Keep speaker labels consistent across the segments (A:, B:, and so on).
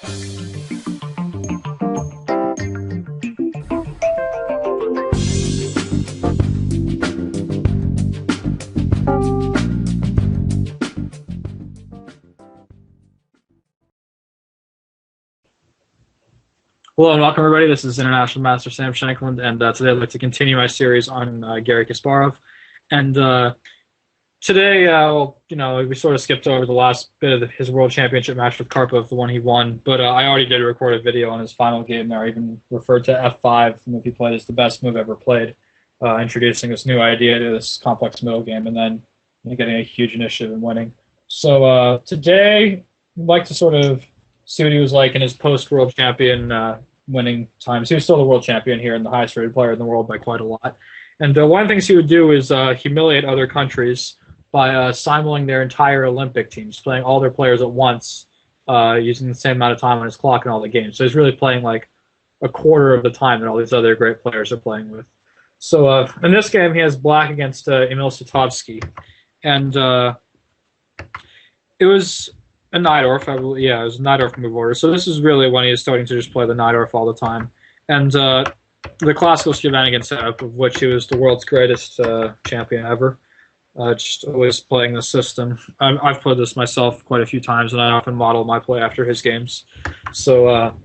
A: Hello and welcome everybody. This is International Master Sam Shankland, and today I'd like to continue my series on Garry Kasparov. And today, we sort of skipped over the last bit of his World Championship match with Karpov, the one he won. But I already did record a video on his final game there. I even referred to F5, the move he played, as the best move ever played, introducing this new idea to this complex middle game, and then getting a huge initiative and winning. So today, I'd like to sort of see what he was like in his post-World Champion winning times. He was still the world champion here and the highest-rated player in the world by quite a lot. And one of the things he would do is humiliate other countries by simuling their entire Olympic teams, playing all their players at once, using the same amount of time on his clock in all the games. So he's really playing like a quarter of the time that all these other great players are playing with. So in this game, he has black against Emil Sutovsky. And it was a Najdorf, it was a Najdorf move order. So this is really when he is starting to just play the Najdorf all the time. And the classical shenanigan setup, of which he was the world's greatest champion ever. Just always playing the system. I've played this myself quite a few times, and I often model my play after his games. So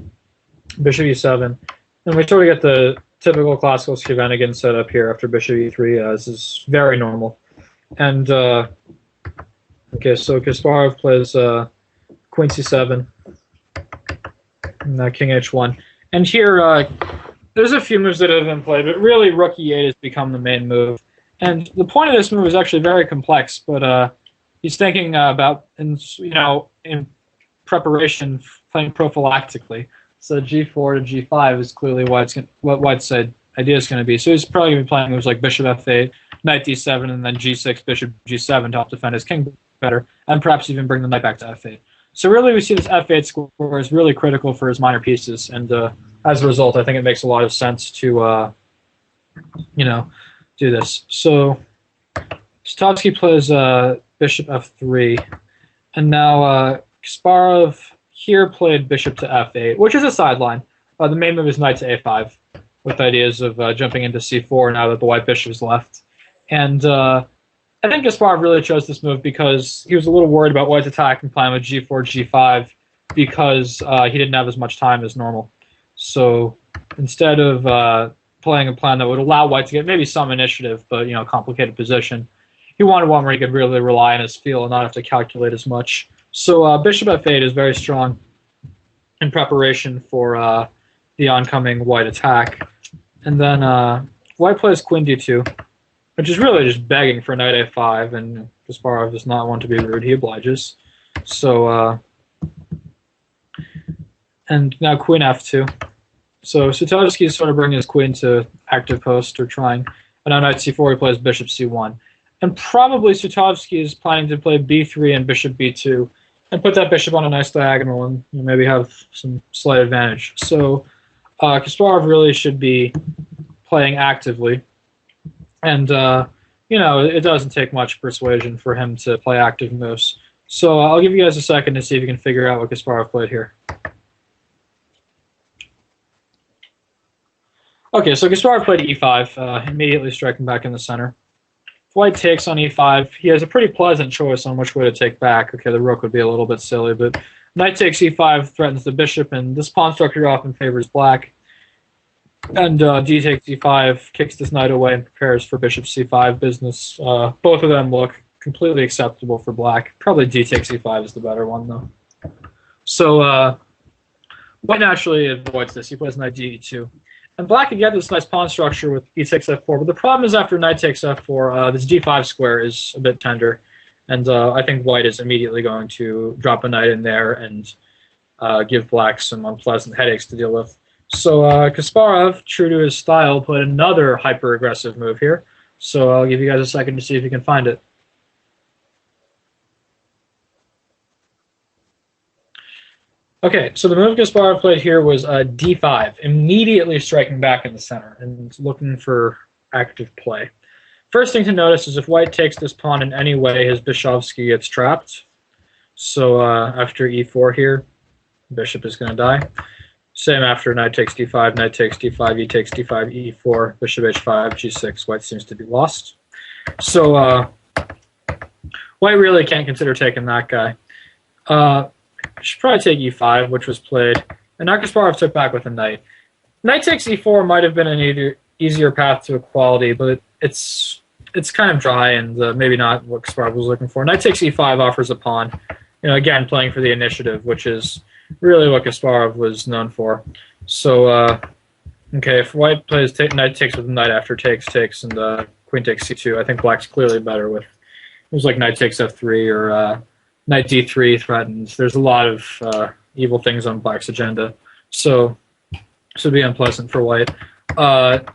A: bishop e7. And we sort of get the typical classical shenanigan setup here after bishop e3. This is very normal. And okay, so Kasparov plays queen c7, and king h1. And here, there's a few moves that have been played, but really rook e8 has become the main move. And the point of this move is actually very complex, but he's thinking about, in preparation, playing prophylactically. So g4 to g5 is clearly what White's idea is going to be. So he's probably going to be playing moves like bishop f8, knight d7, and then g6, bishop g7 to help defend his king better, and perhaps even bring the knight back to f8. So really we see this f8 score is really critical for his minor pieces, and as a result, I think it makes a lot of sense to, do this. So Sutovsky plays bishop f3, and now Kasparov here played bishop to f8, which is a sideline. The main move is knight to a5, with ideas of jumping into c4 now that the white bishop is left. And I think Kasparov really chose this move because he was a little worried about White's attacking plan with g4, g5, because he didn't have as much time as normal. So instead of playing a plan that would allow White to get maybe some initiative, but complicated position, he wanted one where he could really rely on his feel and not have to calculate as much. So bishop f8 is very strong in preparation for the oncoming White attack. And then White plays queen d2, which is really just begging for knight a5, and Kasparov does not want to be rude. He obliges. So, and now queen f2. So Sutovsky is sort of bringing his queen to active post, or trying. And now knight c4, he plays bishop c1. And probably Sutovsky is planning to play b3 and bishop b2, and put that bishop on a nice diagonal and maybe have some slight advantage. So Kasparov really should be playing actively. And, it doesn't take much persuasion for him to play active moves. So I'll give you guys a second to see if you can figure out what Kasparov played here. Okay, so Kasparov played e5, immediately striking back in the center. If White takes on e5, he has a pretty pleasant choice on which way to take back. Okay, the rook would be a little bit silly, but knight takes e5 threatens the bishop, and this pawn structure often favors black. And d takes e5, kicks this knight away and prepares for bishop c5 business. Both of them look completely acceptable for black. Probably d takes e5 is the better one, though. So White naturally avoids this. He plays knight d2. And black can get this nice pawn structure with e takes f4, but the problem is after knight takes f4, this d5 square is a bit tender. And I think White is immediately going to drop a knight in there and give black some unpleasant headaches to deal with. So Kasparov, true to his style, played another hyper-aggressive move here. So I'll give you guys a second to see if you can find it. Okay, so the move Kasparov played here was d5, immediately striking back in the center and looking for active play. First thing to notice is if White takes this pawn in any way, his Bishovsky gets trapped. So after e4 here, bishop is going to die. Same after knight takes d5, knight takes d5, e takes d5, e4, bishop h5, g6. White seems to be lost. So White really can't consider taking that guy. Should probably take e5, which was played. And now Kasparov took back with a knight. Knight takes e4 might have been an easier path to equality, but it's kind of dry and maybe not what Kasparov was looking for. Knight takes e5 offers a pawn. Again, playing for the initiative, which is really what Kasparov was known for. So, okay, if White plays knight takes with knight after takes, and queen takes c2, I think Black's clearly better with, it was like knight takes f3 or knight d3 threatens. There's a lot of evil things on Black's agenda. So, this would be unpleasant for White.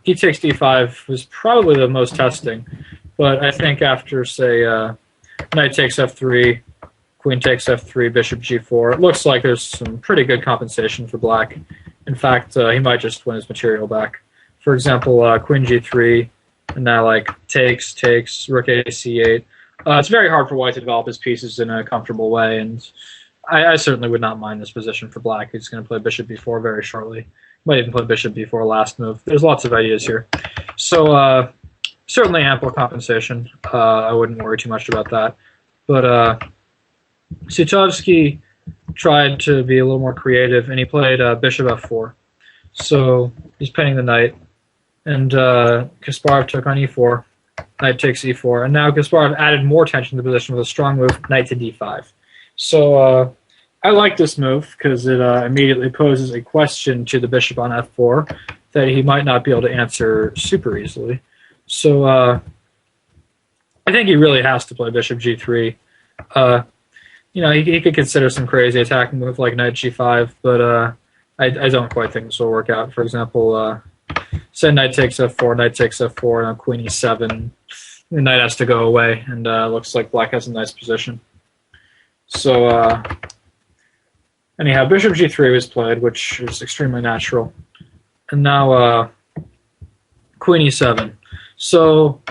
A: E takes d5 was probably the most testing, but I think after, say, knight takes f3, queen takes f3, bishop g4, it looks like there's some pretty good compensation for Black. In fact, he might just win his material back. For example, queen g3, and now like takes, rook a c8. It's very hard for White to develop his pieces in a comfortable way, and I certainly would not mind this position for Black. He's going to play bishop b4 very shortly. Might even play bishop b4 last move. There's lots of ideas here. So certainly ample compensation. I wouldn't worry too much about that. But Sutovsky tried to be a little more creative, and he played bishop f4. So he's pinning the knight, and Kasparov took on e4. Knight takes e4, and now Kasparov added more tension to the position with a strong move, knight to d5. So I like this move because it immediately poses a question to the bishop on f4 that he might not be able to answer super easily. So I think he really has to play bishop g3. He could consider some crazy attacking move like knight g5, but I don't quite think this will work out. For example, say knight takes f4, and queen e7. The knight has to go away, and looks like Black has a nice position. So anyhow, bishop g3 was played, which is extremely natural. And now queen e7. So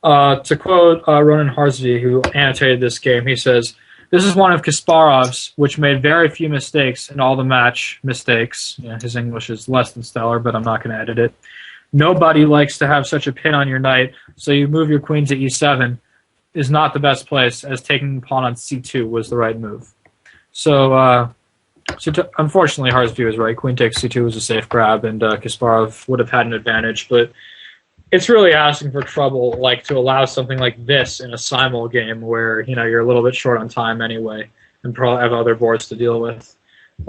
A: to quote Ronan Harsvey, who annotated this game, he says, "This is one of Kasparov's, which made very few mistakes in all the match mistakes." Yeah, his English is less than stellar, but I'm not going to edit it. "Nobody likes to have such a pin on your knight, so you move your queen to e7 is not the best place, as taking the pawn on c2 was the right move." So, unfortunately, Harsvey was right. Queen takes c2 was a safe grab, and Kasparov would have had an advantage, but it's really asking for trouble, like to allow something like this in a simul game where you're a little bit short on time anyway, and probably have other boards to deal with.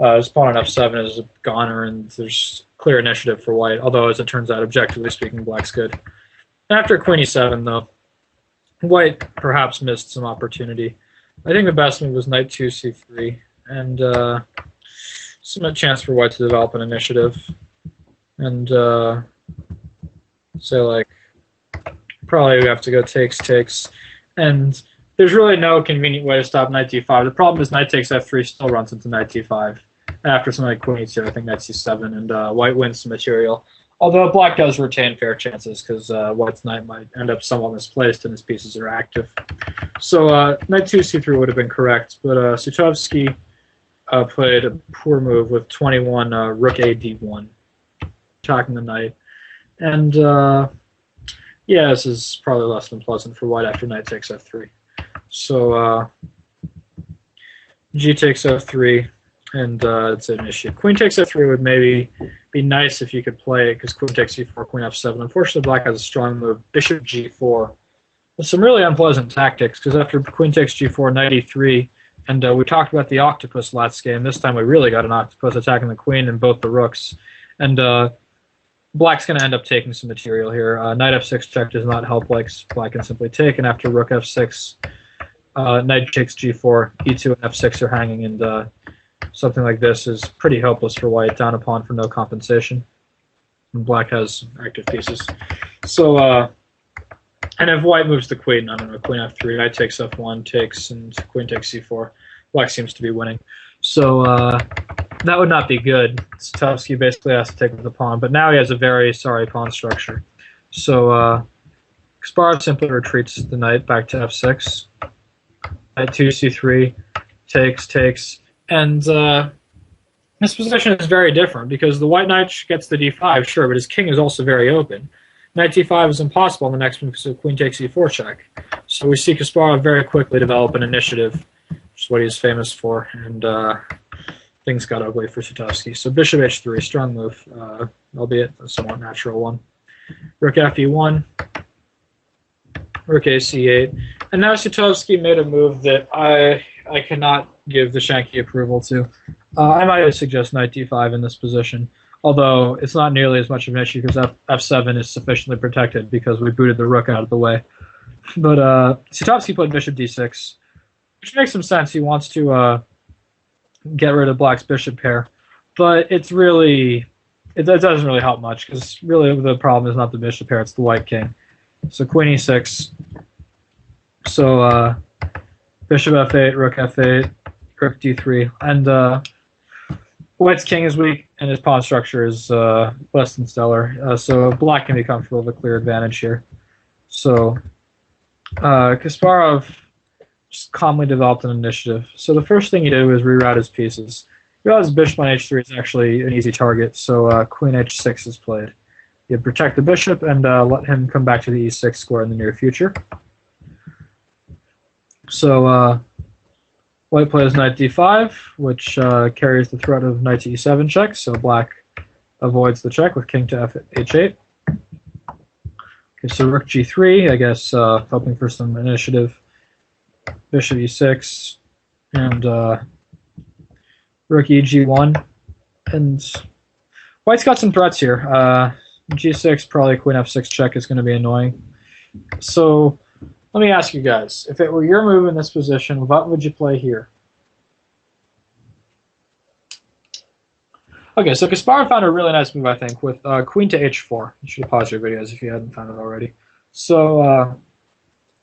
A: His pawn on f7 is a goner, and there's clear initiative for White. Although, as it turns out, objectively speaking, Black's good. After queen e7, though, White perhaps missed some opportunity. I think the best move was knight 2 c3, and some chance for White to develop an initiative, and so, like, probably we have to go takes, and there's really no convenient way to stop knight d5. The problem is knight takes f3 still runs into knight d5. After something like queen e2, I think knight c7, and White wins some material. Although Black does retain fair chances, because White's knight might end up somewhat misplaced and his pieces are active. So knight 2 c3 would have been correct, but Sutovsky played a poor move with 21 rook a d1, attacking the knight. And yeah, this is probably less than pleasant for White after knight takes f3. So g takes f3, and it's an issue. Queen takes f3 would maybe be nice if you could play it, because queen takes e4, queen f7. Unfortunately, Black has a strong move, bishop g4. With some really unpleasant tactics, because after queen takes g4, knight e3, and we talked about the octopus last game. This time we really got an octopus attacking the queen and both the rooks. And Black's going to end up taking some material here. Knight f6 check does not help. Black can simply take, and after rook f6, knight takes g4, e2 and f6 are hanging, and something like this is pretty hopeless for White, down a pawn for no compensation. And Black has active pieces. So, and if White moves the queen, I don't know, queen f3, knight takes f1, takes, and queen takes c4, Black seems to be winning. So that would not be good. Sutovsky basically has to take with the pawn, but now he has a very sorry pawn structure. So Kasparov simply retreats the knight back to f6. Knight 2 c3, takes, and This position is very different because the white knight gets the d5, sure, but his king is also very open. Knight d5 is impossible on the next move, so queen takes e4 check. So we see Kasparov very quickly develop an initiative, which is what he's famous for, and things got ugly for Sutovsky. So bishop h3, strong move, albeit a somewhat natural one. Rook fe1, rook ac8, and now Sutovsky made a move that I cannot give the Shanky approval to. I might suggest knight d5 in this position, although it's not nearly as much of an issue because f7 is sufficiently protected because we booted the rook out of the way. But Sutovsky played bishop d6, which makes some sense. He wants to get rid of black's bishop pair, but it doesn't really help much because really the problem is not the bishop pair, it's the white king. So queen e6. So bishop f8, rook f8, rook d3, and white's king is weak and his pawn structure is less than stellar. So black can be comfortable with a clear advantage here. So Kasparov just calmly developed an initiative. So the first thing he did was reroute his pieces. He realized bishop on h3 is actually an easy target, so queen h6 is played. You protect the bishop and let him come back to the e6 square in the near future. So white plays knight d5, which carries the threat of knight to e7 check, so black avoids the check with king to h8. Okay, so rook g3, I guess hoping for some initiative. Bishop e6, and rook eg1. And white's got some threats here. G6, probably queen f6 check is going to be annoying. So let me ask you guys, if it were your move in this position, what would you play here? Okay, so Kasparov found a really nice move, I think, with queen to h4. You should pause your videos if you hadn't found it already. So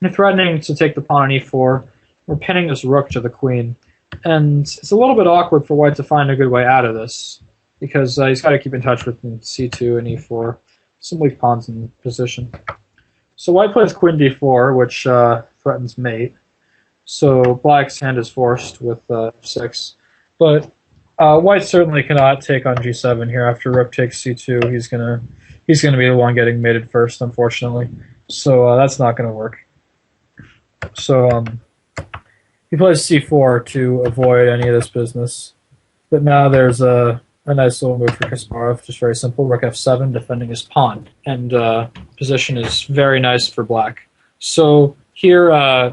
A: we're threatening to take the pawn on e4. We're pinning this rook to the queen. And it's a little bit awkward for white to find a good way out of this, because he's got to keep in touch with c2 and e4, some weak pawns in position. So white plays queen d4, which threatens mate. So black's hand is forced with f6. But white certainly cannot take on g7 here. After rook takes c2, he's gonna be the one getting mated first, unfortunately. So that's not going to work. So he plays c4 to avoid any of this business. But now there's a nice little move for Kasparov, just very simple. Rook f7, defending his pawn. And position is very nice for black. So here, I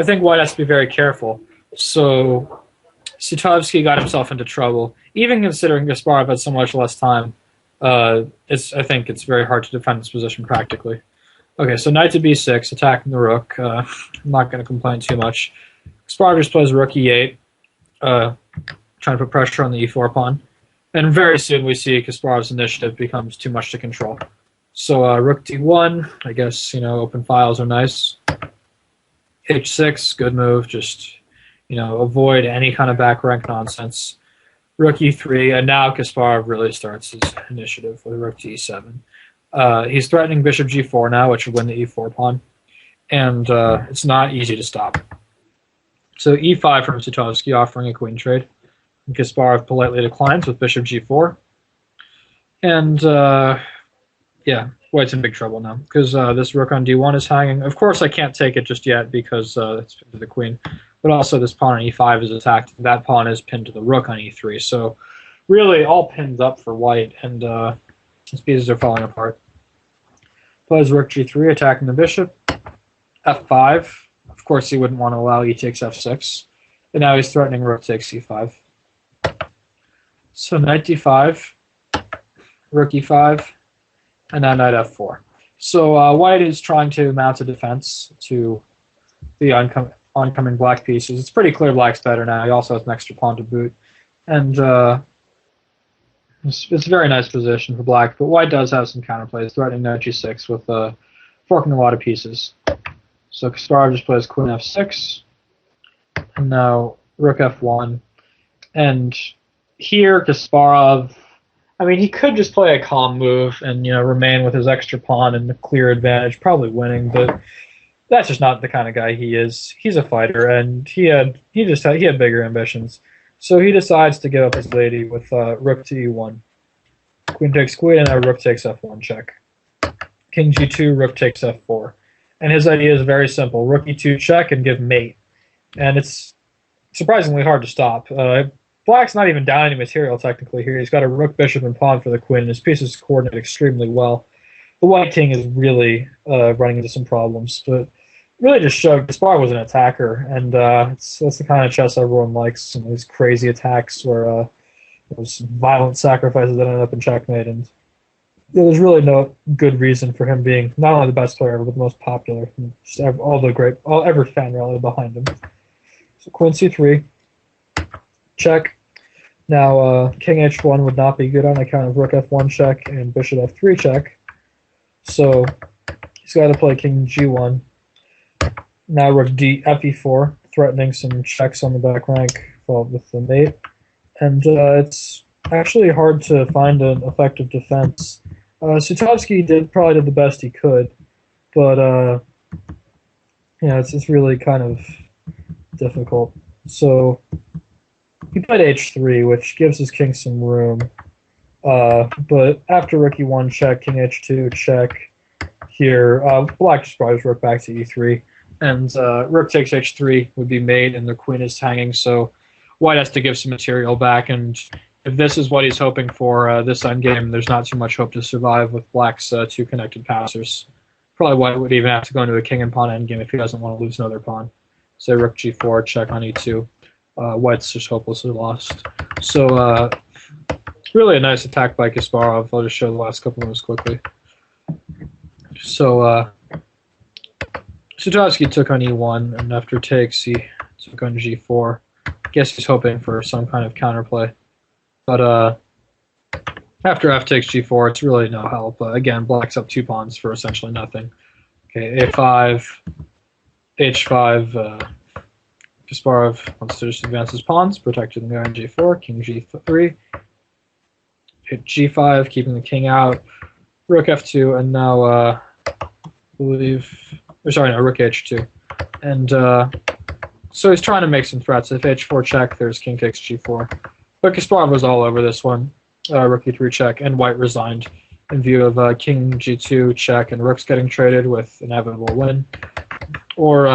A: think white has to be very careful. So Sutovsky got himself into trouble. Even considering Kasparov had so much less time, I think it's very hard to defend this position practically. Okay, so knight to b6, attacking the rook. I'm not going to complain too much. Kasparov just plays rook e8, trying to put pressure on the e4 pawn. And very soon we see Kasparov's initiative becomes too much to control. So rook d1, I guess, open files are nice. h6, good move, just, avoid any kind of back rank nonsense. Rook e3, and now Kasparov really starts his initiative with rook to e7. He's threatening bishop g4 now, which would win the e4 pawn. And it's not easy to stop. So e5 from Sutovsky, offering a queen trade. And Kasparov politely declines with bishop g4. And, yeah, white's in big trouble now, because this rook on d1 is hanging. Of course, I can't take it just yet, because it's pinned to the queen. But also, this pawn on e5 is attacked. That pawn is pinned to the rook on e3. So, really, all pinned up for white, and his pieces are falling apart. Plays rook g3, attacking the bishop. f5. Of course, he wouldn't want to allow e takes f6. And now he's threatening rook takes e5. So knight d5, rook e5, and now knight f4. So white is trying to mount a defense to the oncoming black pieces. It's pretty clear black's better now. He also has an extra pawn to boot. And it's a very nice position for black, but white does have some counterplays, threatening knight g6 with forking a lot of pieces. So Kasparov just plays queen f6, and now rook f1. And here Kasparov, he could just play a calm move and remain with his extra pawn and a clear advantage, probably winning, but that's just not the kind of guy he is. He's a fighter, and he had bigger ambitions. So he decides to give up his lady with rook to e1. Queen takes queen, and now rook takes f1 check. King g2, rook takes f4. And his idea is very simple. Rook e2 check and give mate. And it's surprisingly hard to stop. Black's not even down any material technically here. He's got a rook, bishop, and pawn for the queen, and his pieces coordinate extremely well. The white king is really running into some problems, but really just showed Kasparov was an attacker, and that's the kind of chess everyone likes. Some of these crazy attacks where those violent sacrifices that ended up in checkmate, and there was really no good reason for him being not only the best player ever, but the most popular. Just every fan rallied behind him. So queen c3, check. Now king h1 would not be good on account of rook f1 check and bishop f3 check. So he's got to play king g1. Now rook fe4, threatening some checks on the back rank with the mate. And it's actually hard to find an effective defense. Sutovsky probably did the best he could, but it's really kind of difficult. So he played h3, which gives his king some room. But after rook e1 check, king h2 check here, black just brought his rook back to e3, and rook takes h3 would be mate, and the queen is hanging, so white has to give some material back, and if this is what he's hoping for this endgame, there's not too much hope to survive with black's two connected passers. Probably white would even have to go into a king and pawn endgame if he doesn't want to lose another pawn. Say rook g4, check on e2. White's just hopelessly lost. So really a nice attack by Kasparov. I'll just show the last couple moves quickly. So Sutovsky took on e1, and after takes, he took on g4. I guess he's hoping for some kind of counterplay. But after f takes g4, it's really no help. Again, black's up 2 pawns for essentially nothing. Okay, a5, h5. Kasparov wants to just advance his pawns, protecting the guy on g4, king g3. Hit g5, keeping the king out. Rook f2, and now rook h2. And so he's trying to make some threats. If h4 check, there's king takes g4. But Kasparov was all over this one. Rook e3 check, and white resigned in view of king g2 check, and rook's getting traded with inevitable win. Or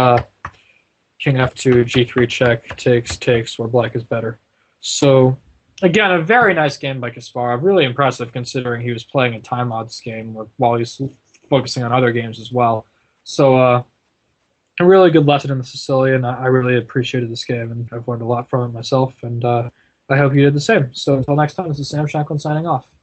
A: king f2, g3 check, takes, where black is better. So, again, a very nice game by Kasparov. Really impressive considering he was playing a time odds game while he's focusing on other games as well. So, a really good lesson in the Sicilian. I really appreciated this game, and I've learned a lot from it myself, and I hope you did the same. So until next time, this is Sam Shanklin signing off.